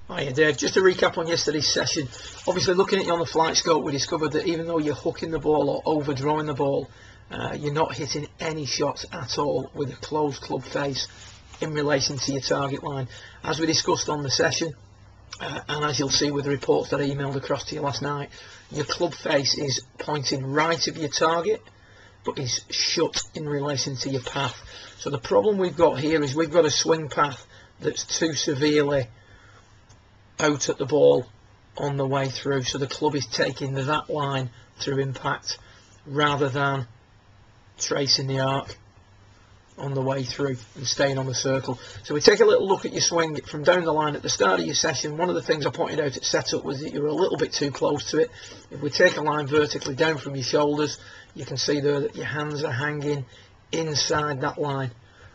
Hiya Dave, just a recap on yesterday's session. Obviously looking at you on the flight scope, we discovered that even though you're hooking the ball or overdrawing the ball, you're not hitting any shots at all with a closed club face in relation to your target line. As we discussed on the session, and as you'll see with the reports that I emailed across to you last night, your club face is pointing right of your target, but is shut in relation to your path. So the problem we've got here is we've got a swing path that's too severely out at the ball on the way through, so the club is taking that line through impact rather than tracing the arc on the way through and staying on the circle. So we take a little look at your swing from down the line at the start of your session. One of the things I pointed out at setup was that you were a little bit too close to it. If we take a line vertically down from your shoulders, you can see there that your hands are hanging inside that line,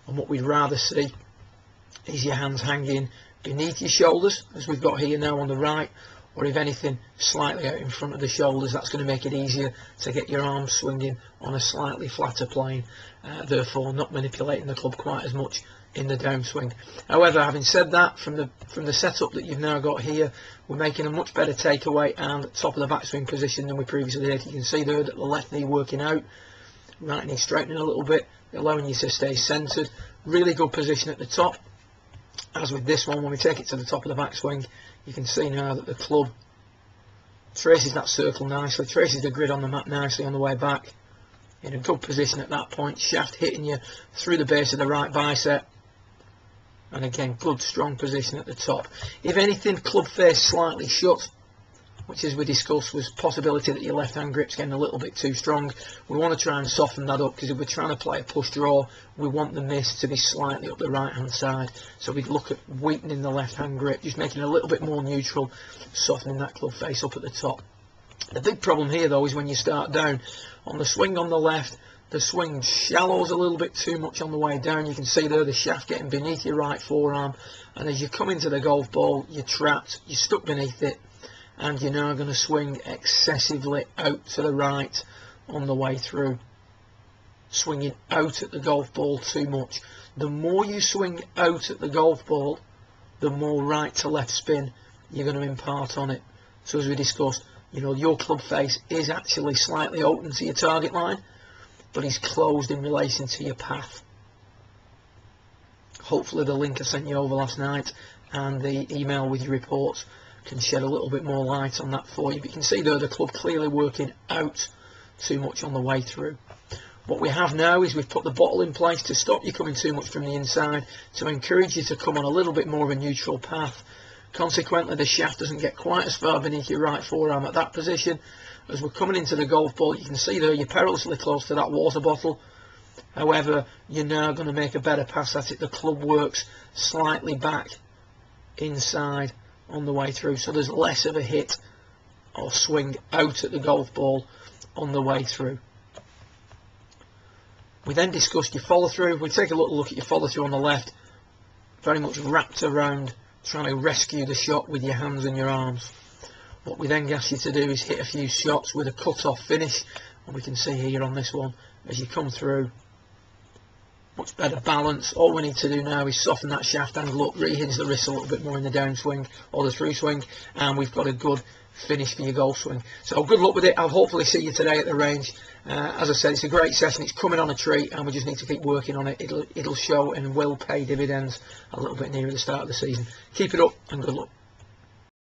and what we'd rather see is your hands hanging beneath your shoulders, as we've got here now on the right, or if anything slightly out in front of the shoulders. That's going to make it easier to get your arms swinging on a slightly flatter plane, therefore not manipulating the club quite as much in the downswing. However, having said that, from the setup that you've now got here, we're making a much better takeaway and top of the backswing position than we previously did. You can see there that the left knee working out, right knee straightening a little bit, allowing you to stay centered. Really good position at the top. As with this one, when we take it to the top of the backswing, you can see now that the club traces that circle nicely, traces the grid on the mat nicely on the way back. In a good position at that point, shaft hitting you through the base of the right bicep. And again, good strong position at the top. If anything, club face slightly shut, which as we discussed was possibility that your left hand grip's getting a little bit too strong. We want to try and soften that up, because if we're trying to play a push draw, we want the miss to be slightly up the right hand side. So we'd look at weakening the left hand grip, just making it a little bit more neutral, softening that club face up at the top. The big problem here though is when you start down. On the swing on the left, the swing shallows a little bit too much on the way down. You can see there the shaft getting beneath your right forearm, and as you come into the golf ball, you're trapped, you're stuck beneath it, and you're now going to swing excessively out to the right on the way through, swinging out at the golf ball too much. The more you swing out at the golf ball, the more right to left spin you're going to impart on it. So as we discussed, your club face is actually slightly open to your target line, but is closed in relation to your path. Hopefully the link I sent you over last night and the email with your reports can shed a little bit more light on that for you. But you can see there the club clearly working out too much on the way through. What we have now is we've put the bottle in place to stop you coming too much from the inside, to encourage you to come on a little bit more of a neutral path. Consequently, the shaft doesn't get quite as far beneath your right forearm at that position. As we're coming into the golf ball, you can see there you're perilously close to that water bottle. However, you're now going to make a better pass at it. The club works slightly back inside on the way through, so there's less of a hit or swing out at the golf ball on the way through. We then discussed your follow through. We take a little look at your follow through on the left, very much wrapped around trying to rescue the shot with your hands and your arms. What we then ask you to do is hit a few shots with a cut off finish, and we can see here on this one as you come through, much better balance. All we need to do now is soften that shaft angle up, rehinge the wrist a little bit more in the downswing or the through swing, and we've got a good finish for your golf swing. So good luck with it. I'll hopefully see you today at the range. As I said, it's a great session. It's coming on a treat, and we just need to keep working on it. It'll show and will pay dividends a little bit nearer the start of the season. Keep it up and good luck.